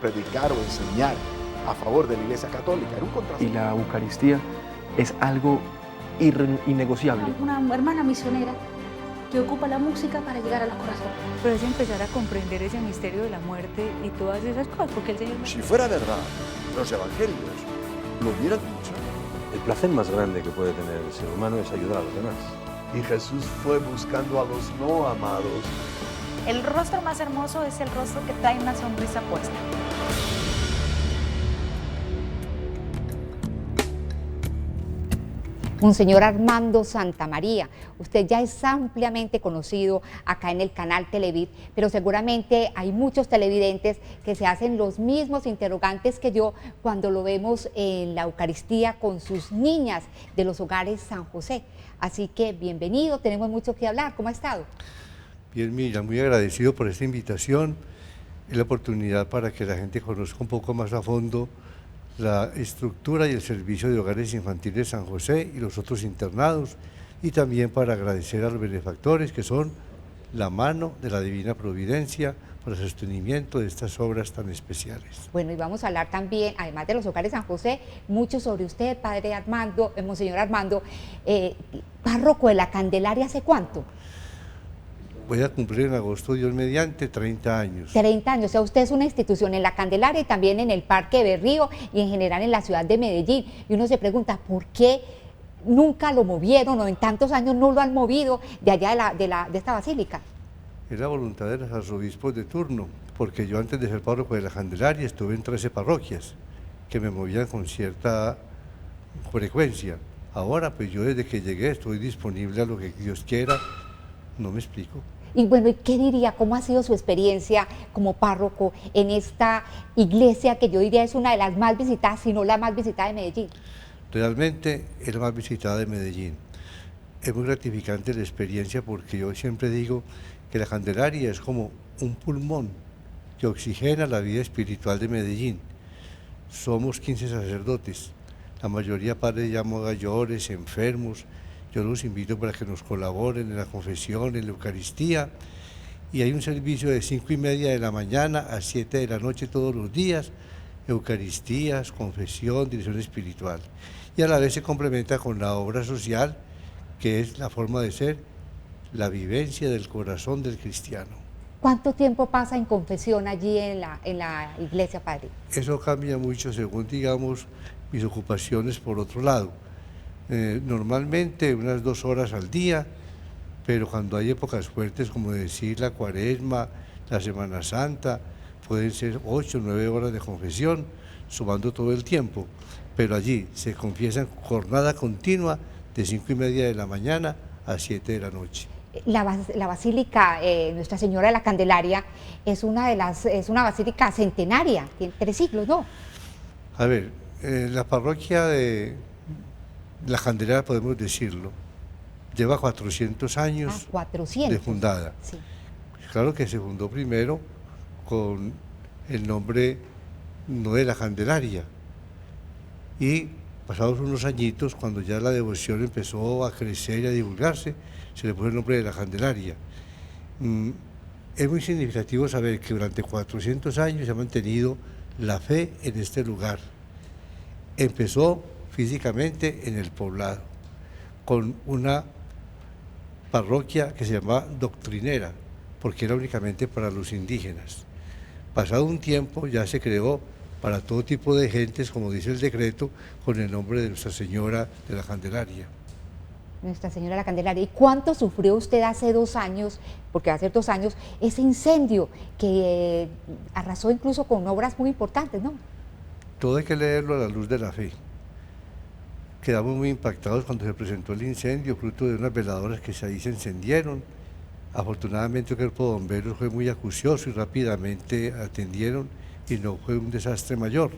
predicar o enseñar a favor de la Iglesia Católica. Era un contrasentido. Y la Eucaristía es algo innegociable. Una hermana misionera que ocupa la música para llegar a los corazones. Pero es empezar a comprender ese misterio de la muerte y todas esas cosas, porque el Señor... Si fuera verdad, los evangelios lo hubieran dicho. El placer más grande que puede tener el ser humano es ayudar a los demás. Y Jesús fue buscando a los no amados. El rostro más hermoso es el rostro que trae una sonrisa puesta. Monseñor Armando Santamaría, usted ya es ampliamente conocido acá en el canal Televid, pero seguramente hay muchos televidentes que se hacen los mismos interrogantes que yo cuando lo vemos en la Eucaristía con sus niñas de los hogares San José. Así que bienvenido, tenemos mucho que hablar. ¿Cómo ha estado? Bien, Miriam, muy agradecido por esta invitación. Es la oportunidad para que la gente conozca un poco más a fondo la estructura y el servicio de hogares infantiles San José y los otros internados, y también para agradecer a los benefactores que son la mano de la Divina Providencia para el sostenimiento de estas obras tan especiales. Bueno, y vamos a hablar también, además de los hogares San José, mucho sobre usted, Padre Armando, Monseñor Armando, párroco de la Candelaria. ¿Hace cuánto? Voy a cumplir en agosto, Dios mediante, 30 años. 30 años, o sea, usted es una institución en la Candelaria y también en el Parque Berrío y en general en la ciudad de Medellín. Y uno se pregunta, ¿por qué nunca lo movieron o en tantos años no lo han movido de allá de esta basílica? Es la voluntad de los arzobispos de turno, porque yo antes de ser párroco de la Candelaria estuve en 13 parroquias que me movían con cierta frecuencia. Ahora, pues yo desde que llegué estoy disponible a lo que Dios quiera, no me explico. Y bueno, ¿y qué diría? ¿Cómo ha sido su experiencia como párroco en esta iglesia que yo diría es una de las más visitadas, si no la más visitada de Medellín? Realmente es la más visitada de Medellín. Es muy gratificante la experiencia porque yo siempre digo que la Candelaria es como un pulmón que oxigena la vida espiritual de Medellín. Somos 15 sacerdotes, la mayoría padres ya mayores, enfermos. Yo los invito para que nos colaboren en la confesión, en la Eucaristía, y hay un servicio de 5:30 de la mañana a 7 de la noche todos los días, Eucaristías, confesión, dirección espiritual. Y a la vez se complementa con la obra social, que es la forma de ser, la vivencia del corazón del cristiano. ¿Cuánto tiempo pasa en confesión allí en la iglesia, Padre? Eso cambia mucho según, digamos, mis ocupaciones por otro lado. Normalmente unas 2 horas al día, pero cuando hay épocas fuertes, como decir la Cuaresma, la Semana Santa, pueden ser 8 o 9 horas de confesión, sumando todo el tiempo, pero allí se confiesa en jornada continua de 5:30 de la mañana a 7 de la noche. La Basílica Nuestra Señora de la Candelaria es una basílica centenaria, tiene 3 siglos, ¿no? A ver, la parroquia de la Candelaria, podemos decirlo, lleva 400 años 400. de fundada. Sí. Claro que se fundó primero con el nombre no de la Candelaria, y pasados unos añitos, cuando ya la devoción empezó a crecer y a divulgarse, se le puso el nombre de la Candelaria. Es muy significativo saber que durante 400 años se ha mantenido la fe en este lugar. Empezó físicamente en el poblado, con una parroquia que se llamaba doctrinera, porque era únicamente para los indígenas. Pasado un tiempo ya se creó para todo tipo de gentes, como dice el decreto, con el nombre de Nuestra Señora de la Candelaria. Nuestra Señora de la Candelaria. ¿Y cuánto sufrió usted hace 2 años, porque hace 2 años, ese incendio que arrasó incluso con obras muy importantes, ¿no? Todo hay que leerlo a la luz de la fe. Quedamos muy impactados cuando se presentó el incendio, fruto de unas veladoras que ahí se encendieron. Afortunadamente el cuerpo de bomberos fue muy acucioso y rápidamente atendieron y no fue un desastre mayor.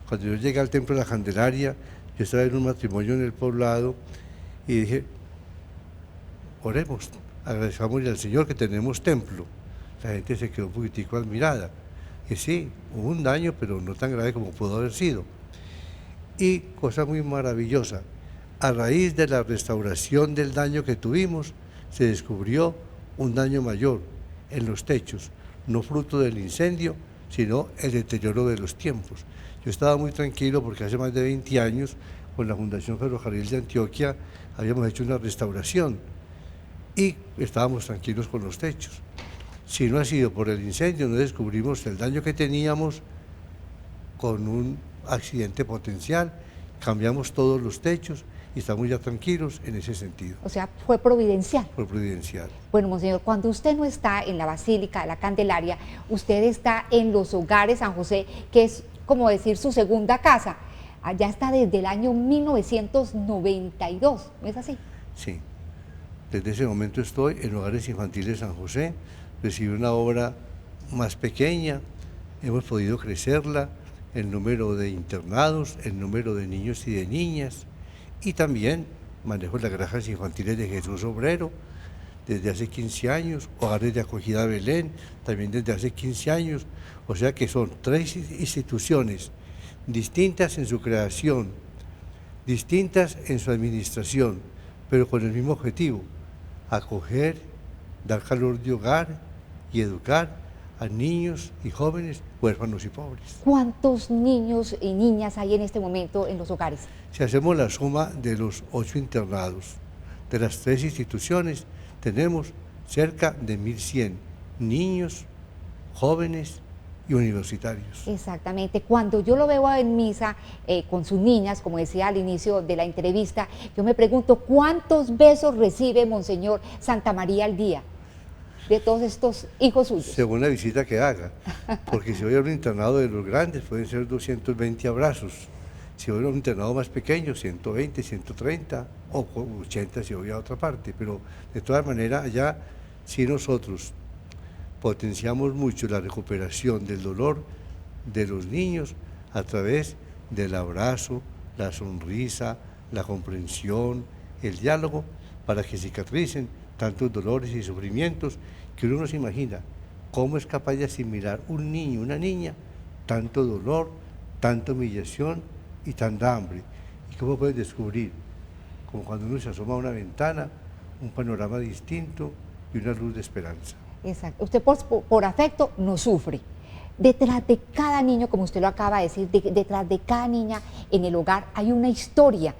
Cuando yo llegué al templo de la Candelaria, yo estaba en un matrimonio en el poblado y dije, oremos, agradezcámosle al Señor que tenemos templo. La gente se quedó un poquitico admirada. Y sí, hubo un daño, pero no tan grave como pudo haber sido. Y cosa muy maravillosa, a raíz de la restauración del daño que tuvimos, se descubrió un daño mayor en los techos, no fruto del incendio, sino el deterioro de los tiempos. Yo estaba muy tranquilo porque hace más de 20 años, con la Fundación Ferrocarril de Antioquia, habíamos hecho una restauración y estábamos tranquilos con los techos. Si no ha sido por el incendio, no descubrimos el daño que teníamos con un accidente potencial, cambiamos todos los techos y estamos ya tranquilos en ese sentido. O sea, fue providencial. Fue providencial. Bueno, monseñor, cuando usted no está en la Basílica de la Candelaria, usted está en los Hogares San José, que es como decir su segunda casa. Allá está desde el año 1992, ¿no es así? Sí, desde ese momento estoy en Hogares Infantiles San José, recibí una obra más pequeña, hemos podido crecerla, el número de internados, el número de niños y de niñas, y también manejo las granjas infantiles de Jesús Obrero desde hace 15 años, Hogares de Acogida Belén también desde hace 15 años, o sea que son 3 instituciones distintas en su creación, distintas en su administración, pero con el mismo objetivo: acoger, dar calor de hogar y educar a niños y jóvenes huérfanos y pobres. ¿Cuántos niños y niñas hay en este momento en los hogares? Si hacemos la suma de los 8 internados, de las 3 instituciones, tenemos cerca de 1.100 niños, jóvenes y universitarios. Exactamente. Cuando yo lo veo en misa con sus niñas, como decía al inicio de la entrevista, yo me pregunto cuántos besos recibe Monseñor Santamaría al día de todos estos hijos suyos. Según la visita que haga, porque si voy a un internado de los grandes pueden ser 220 abrazos, si voy a un internado más pequeño 120, 130 o 80 si voy a otra parte, pero de todas maneras allá si nosotros potenciamos mucho la recuperación del dolor de los niños a través del abrazo, la sonrisa, la comprensión, el diálogo, para que cicatricen tantos dolores y sufrimientos que uno no se imagina cómo es capaz de asimilar un niño, una niña, tanto dolor, tanta humillación y tanta hambre. Y cómo puedes descubrir, como cuando uno se asoma a una ventana, un panorama distinto y una luz de esperanza. Exacto. Usted por afecto no sufre. Detrás de cada niño, como usted lo acaba de decir, detrás de cada niña en el hogar hay una historia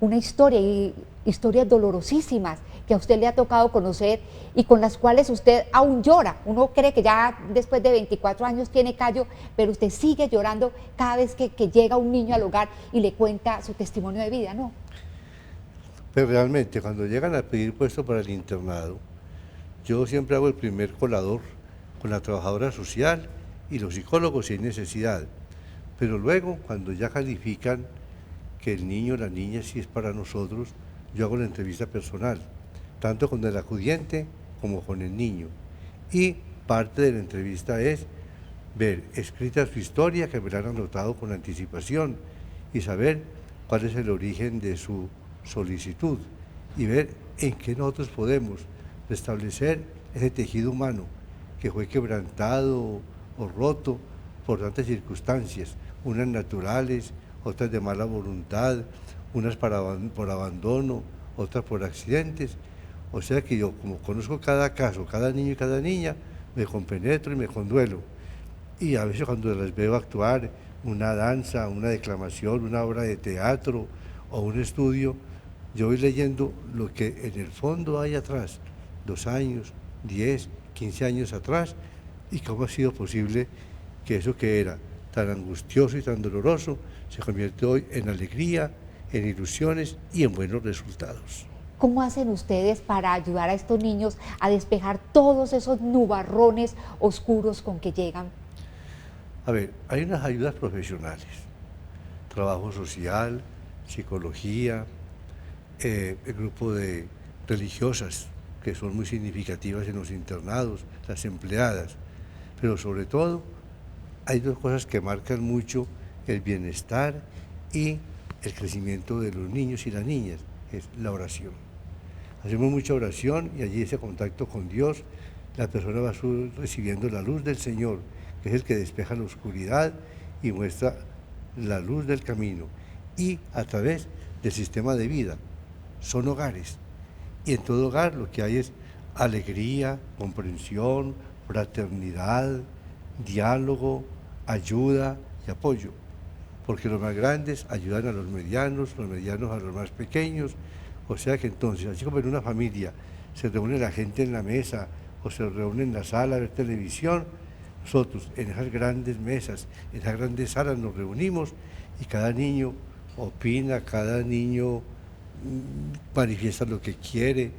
y historias dolorosísimas que a usted le ha tocado conocer y con las cuales usted aún llora. Uno cree que ya después de 24 años tiene callo, pero usted sigue llorando cada vez que llega un niño al hogar y le cuenta su testimonio de vida, ¿no? Pero realmente cuando llegan a pedir puesto para el internado, yo siempre hago el primer colador con la trabajadora social y los psicólogos si hay necesidad, pero luego cuando ya califican que el niño o la niña sí es para nosotros, yo hago la entrevista personal, tanto con el acudiente como con el niño. Y parte de la entrevista es ver escrita su historia, que me la han anotado con anticipación, y saber cuál es el origen de su solicitud, y ver en qué nosotros podemos restablecer ese tejido humano que fue quebrantado o roto por tantas circunstancias, unas naturales, otras de mala voluntad, unas por abandono, otras por accidentes. O sea que yo, como conozco cada caso, cada niño y cada niña, me compenetro y me conduelo. Y a veces cuando las veo actuar, una danza, una declamación, una obra de teatro o un estudio, yo voy leyendo lo que en el fondo hay atrás, 2 años, 10, 15 años atrás, y cómo ha sido posible que eso que era tan angustioso y tan doloroso se convierte hoy en alegría, en ilusiones y en buenos resultados. ¿Cómo hacen ustedes para ayudar a estos niños a despejar todos esos nubarrones oscuros con que llegan? A ver, hay unas ayudas profesionales, trabajo social, psicología, el grupo de religiosas que son muy significativas en los internados, las empleadas, pero sobre todo hay 2 cosas que marcan mucho el bienestar y el crecimiento de los niños y las niñas, es la oración. Hacemos mucha oración y allí ese contacto con Dios, la persona va recibiendo la luz del Señor, que es el que despeja la oscuridad y muestra la luz del camino. Y a través del sistema de vida, son hogares. Y en todo hogar lo que hay es alegría, comprensión, fraternidad, diálogo, ayuda y apoyo, porque los más grandes ayudan a los medianos a los más pequeños, o sea que entonces, así como en una familia se reúne la gente en la mesa o se reúne en la sala a ver televisión, nosotros en esas grandes mesas, en esas grandes salas nos reunimos y cada niño opina, cada niño manifiesta lo que quiere,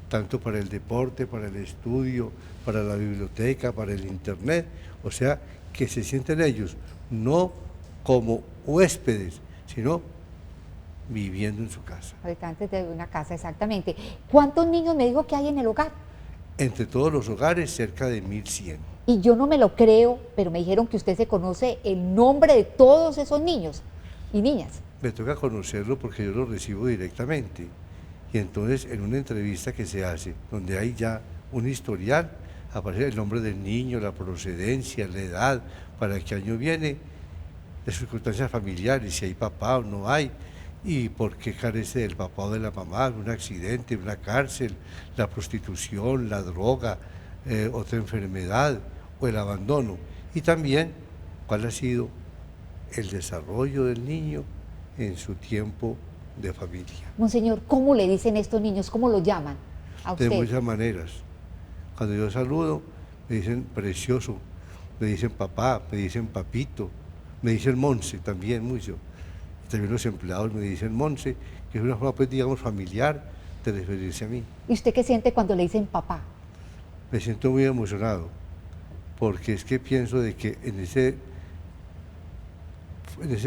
tanto para el deporte, para el estudio, para la biblioteca, para el internet, o sea, que se sienten ellos no como huéspedes, sino viviendo en su casa. Habitantes de una casa, exactamente. ¿Cuántos niños me dijo que hay en el hogar? Entre todos los hogares, cerca de 1.100. Y yo no me lo creo, pero me dijeron que usted se conoce el nombre de todos esos niños y niñas. Me toca conocerlo porque yo lo recibo directamente. Y entonces en una entrevista que se hace, donde hay ya un historial, aparece el nombre del niño, la procedencia, la edad, para qué año viene, las circunstancias familiares, si hay papá o no hay, y por qué carece del papá o de la mamá, un accidente, una cárcel, la prostitución, la droga, otra enfermedad o el abandono. Y también cuál ha sido el desarrollo del niño en su tiempo de familia. Monseñor, ¿cómo le dicen estos niños? ¿Cómo lo llaman a usted? De muchas maneras. Cuando yo saludo, me dicen precioso, me dicen papá, me dicen papito, me dicen Monse también mucho. También los empleados me dicen Monse, que es una forma, pues, digamos, familiar de referirse a mí. ¿Y usted qué siente cuando le dicen papá? Me siento muy emocionado, porque es que pienso de que en ese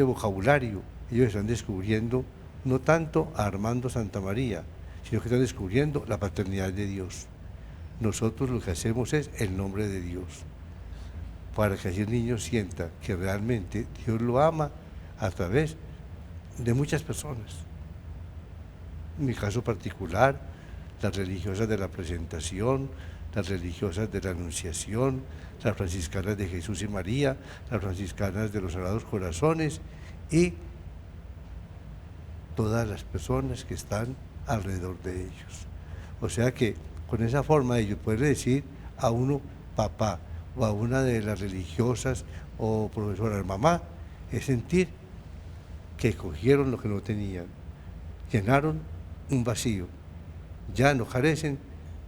vocabulario ellos están descubriendo no tanto a Armando Santamaría, sino que están descubriendo la paternidad de Dios. Nosotros lo que hacemos es el nombre de Dios, para que así el niño sienta que realmente Dios lo ama a través de muchas personas. En mi caso particular, las religiosas de la presentación, las religiosas de la Anunciación, las franciscanas de Jesús y María, las franciscanas de los Sagrados Corazones y todas las personas que están alrededor de ellos. O sea que con esa forma ellos pueden decir a uno papá o a una de las religiosas o profesoras mamá, es sentir que cogieron lo que no tenían, llenaron un vacío, ya no carecen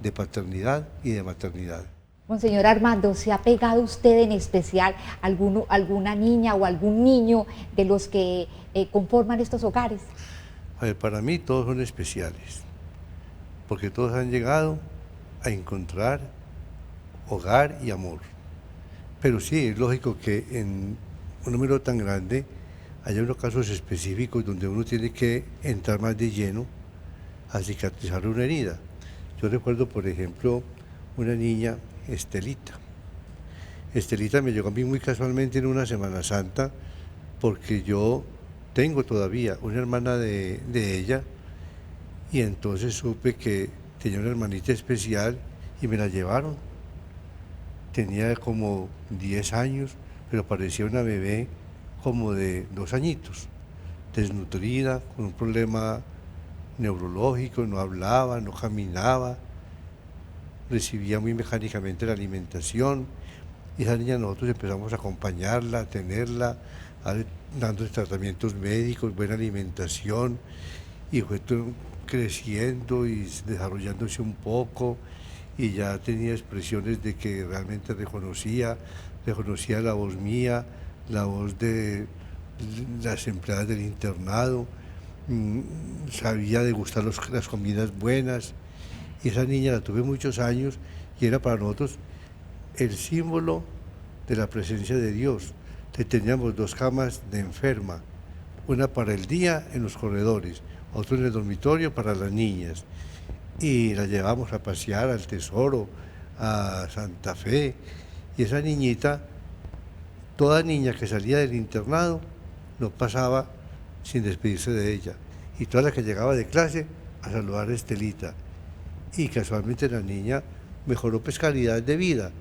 de paternidad y de maternidad. Monseñor Armando, ¿se ha pegado usted en especial alguna niña o algún niño de los que conforman estos hogares? A ver, para mí todos son especiales, porque todos han llegado a encontrar hogar y amor. Pero sí, es lógico que en un número tan grande haya unos casos específicos donde uno tiene que entrar más de lleno a cicatrizar una herida. Yo recuerdo, por ejemplo, una niña, Estelita. Estelita me llegó a mí muy casualmente en una Semana Santa, porque yo tengo todavía una hermana de ella, y entonces supe que tenía una hermanita especial y me la llevaron. Tenía como 10 años, pero parecía una bebé como de 2 añitos, desnutrida, con un problema neurológico, no hablaba, no caminaba, recibía muy mecánicamente la alimentación, y esa niña nosotros empezamos a acompañarla, a tenerla, dando tratamientos médicos, buena alimentación, y fue creciendo y desarrollándose un poco, y ya tenía expresiones de que realmente reconocía la voz mía, la voz de las empleadas del internado, sabía degustar las comidas buenas, y esa niña la tuve muchos años y era para nosotros el símbolo de la presencia de Dios. Teníamos 2 camas de enferma, una para el día en los corredores, otra en el dormitorio para las niñas, y la llevamos a pasear al Tesoro, a Santa Fe, y esa niñita, toda niña que salía del internado no pasaba sin despedirse de ella, y toda la que llegaba de clase a saludar a Estelita, y casualmente la niña mejoró pues calidad de vida.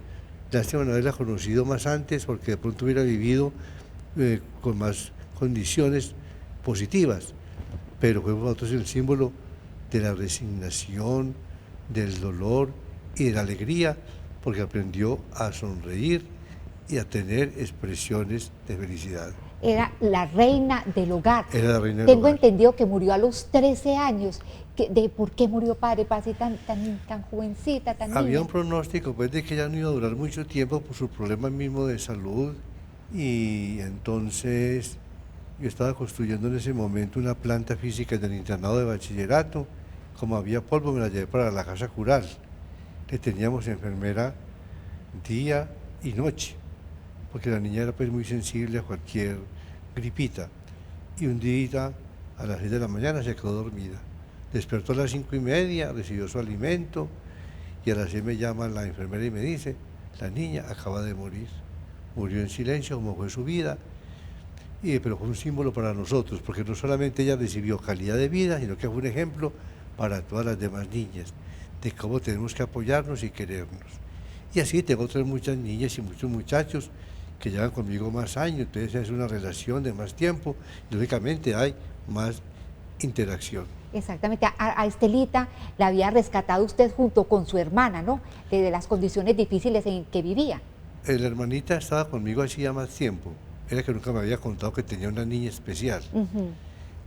Lástima no haberla conocido más antes, porque de pronto hubiera vivido con más condiciones positivas, pero fue para nosotros el símbolo de la resignación, del dolor y de la alegría, porque aprendió a sonreír y a tener expresiones de felicidad. Era la reina del hogar. Era la reina del Tengo hogar. entendido que murió a los 13 años. ¿Por qué murió padre? Para ser tan jovencita, tan Había niña. un pronóstico pues, de que ella no iba a durar mucho tiempo por su problema mismo de salud, y entonces yo estaba construyendo en ese momento una planta física del internado de bachillerato. Como había polvo, me la llevé para la casa cural. Le teníamos enfermera día y noche, porque la niña era pues muy sensible a cualquier gripita. Y un día a las 6 de la mañana se quedó dormida. Despertó a las 5:30, recibió su alimento, y a las 6 me llama la enfermera y me dice: la niña acaba de morir. Murió en silencio, como fue su vida, pero fue un símbolo para nosotros, porque no solamente ella recibió calidad de vida, sino que fue un ejemplo para todas las demás niñas, de cómo tenemos que apoyarnos y querernos. Y así tengo otras muchas niñas y muchos muchachos que llevan conmigo más años, entonces es una relación de más tiempo, y lógicamente hay más interacción. Exactamente, a Estelita la había rescatado usted junto con su hermana, ¿no? De las condiciones difíciles en que vivía. La hermanita estaba conmigo hacía más tiempo, era que nunca me había contado que tenía una niña especial.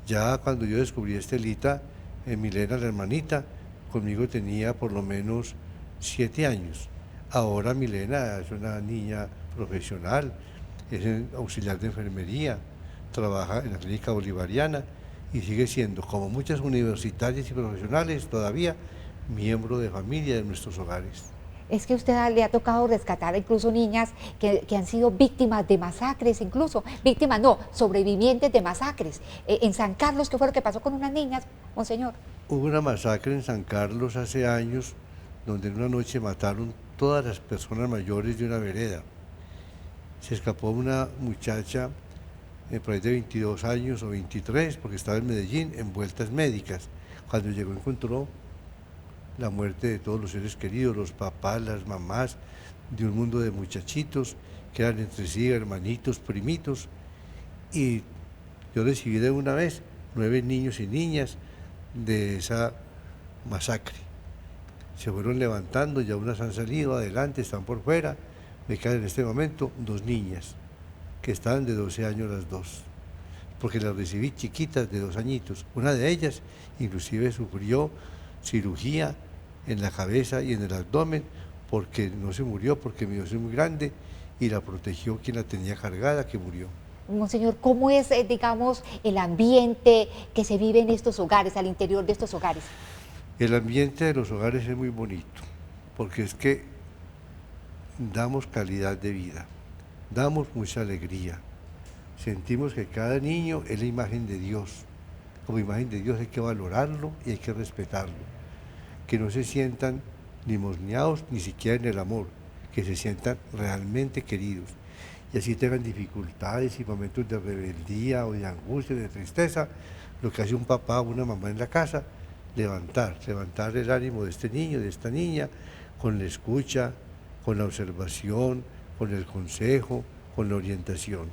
Ya cuando yo descubrí a Estelita, Milena, la hermanita, conmigo tenía por lo menos 7 años. Ahora Milena es una niña profesional, es auxiliar de enfermería, trabaja en la clínica bolivariana y sigue siendo, como muchas universitarias y profesionales, todavía miembro de familia de nuestros hogares. Es que usted le ha tocado rescatar incluso niñas que han sido víctimas de masacres, incluso víctimas, no, sobrevivientes de masacres. En San Carlos, ¿qué fue lo que pasó con unas niñas, monseñor? Hubo una masacre en San Carlos hace años, donde en una noche mataron todas las personas mayores de una vereda. Se escapó una muchacha por ahí de 22 años o 23, porque estaba en Medellín en vueltas médicas. Cuando llegó encontró la muerte de todos los seres queridos, los papás, las mamás, de un mundo de muchachitos que eran entre sí hermanitos, primitos, y yo recibí de una vez 9 niños y niñas de esa masacre. Se fueron levantando, ya unas han salido adelante, están por fuera. Me quedan en este momento 2 niñas, que estaban de 12 años las 2, porque las recibí chiquitas de 2 añitos. Una de ellas inclusive sufrió cirugía en la cabeza y en el abdomen, porque no se murió, porque mi Dios es muy grande y la protegió quien la tenía cargada, que murió. Monseñor, ¿cómo es, digamos, el ambiente que se vive en estos hogares, al interior de estos hogares? El ambiente de los hogares es muy bonito, porque es que damos calidad de vida, damos mucha alegría, sentimos que cada niño es la imagen de Dios. Como imagen de Dios hay que valorarlo y hay que respetarlo, que no se sientan limosneados ni siquiera en el amor, que se sientan realmente queridos, y así tengan dificultades y momentos de rebeldía o de angustia, de tristeza. Lo que hace un papá o una mamá en la casa: levantar el ánimo de este niño, de esta niña, con la escucha, con la observación, con el consejo, con la orientación.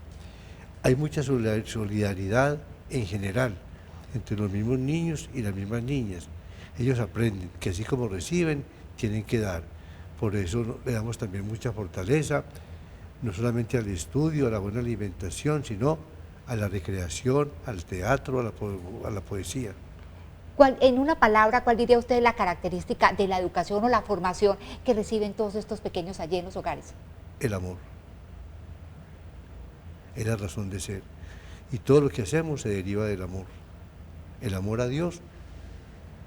Hay mucha solidaridad en general entre los mismos niños y las mismas niñas. Ellos aprenden que así como reciben, tienen que dar. Por eso le damos también mucha fortaleza, no solamente al estudio, a la buena alimentación, sino a la recreación, al teatro, a la poesía. En una palabra, ¿cuál diría usted la característica de la educación o la formación que reciben todos estos pequeños allí en los hogares? El amor. Es la razón de ser. Y todo lo que hacemos se deriva del amor. El amor a Dios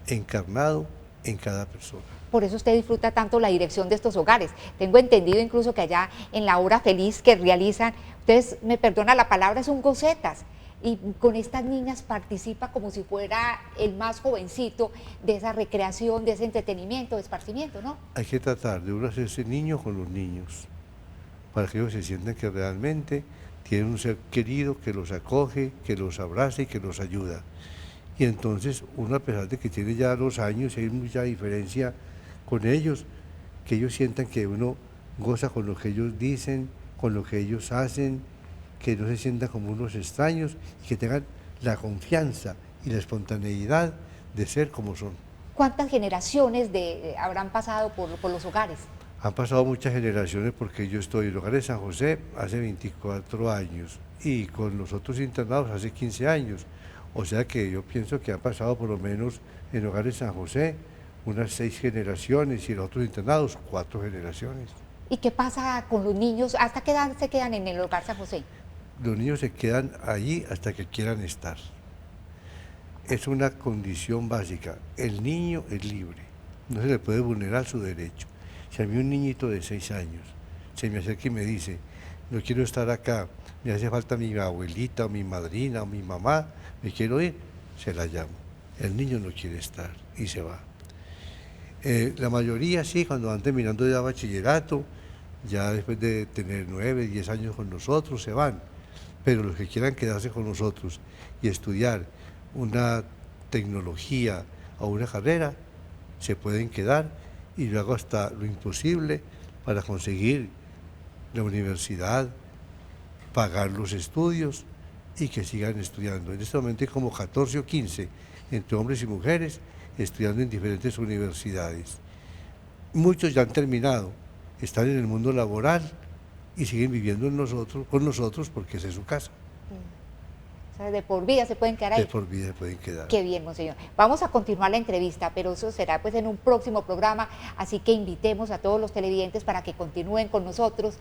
encarnado en cada persona. Por eso usted disfruta tanto la dirección de estos hogares. Tengo entendido incluso que allá en la hora feliz que realizan, ustedes, me perdona la palabra, son gocetas. Y con estas niñas participa como si fuera el más jovencito de esa recreación, de ese entretenimiento, de esparcimiento, ¿no? Hay que tratar de uno hacerse niño con los niños, para que ellos se sientan que realmente tienen un ser querido que los acoge, que los abraza y que los ayuda. Y entonces uno, a pesar de que tiene ya los años, hay mucha diferencia con ellos, que ellos sientan que uno goza con lo que ellos dicen, con lo que ellos hacen, que no se sientan como unos extraños y que tengan la confianza y la espontaneidad de ser como son. ¿Cuántas generaciones habrán pasado por los hogares? Han pasado muchas generaciones porque yo estoy en Hogares San José hace 24 años y con los otros internados hace 15 años. O sea que yo pienso que han pasado por lo menos en Hogares San José unas 6 generaciones y en los otros internados 4 generaciones. ¿Y qué pasa con los niños? ¿Hasta qué edad se quedan en el Hogar San José? Los niños se quedan allí hasta que quieran estar. Es una condición básica. El niño es libre, no se le puede vulnerar su derecho. Si a mí un niñito de 6 años se me acerca y me dice, no quiero estar acá, me hace falta mi abuelita, o mi madrina, o mi mamá, me quiero ir, se la llamo. El niño no quiere estar y se va. La mayoría sí, cuando van terminando ya bachillerato, ya después de tener 9, 10 años con nosotros, se van. Pero los que quieran quedarse con nosotros y estudiar una tecnología o una carrera, se pueden quedar y yo hago hasta lo imposible para conseguir la universidad, pagar los estudios y que sigan estudiando. En este momento hay como 14 o 15 entre hombres y mujeres estudiando en diferentes universidades. Muchos ya han terminado, están en el mundo laboral y siguen viviendo con nosotros porque esa es su casa. O sea, de por vida se pueden quedar ahí. De por vida se pueden quedar. Qué bien, monseñor. Vamos a continuar la entrevista, pero eso será pues en un próximo programa, así que invitemos a todos los televidentes para que continúen con nosotros.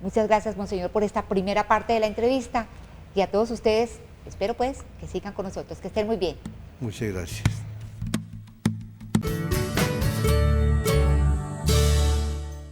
Muchas gracias, monseñor, por esta primera parte de la entrevista y a todos ustedes, espero pues que sigan con nosotros, que estén muy bien. Muchas gracias.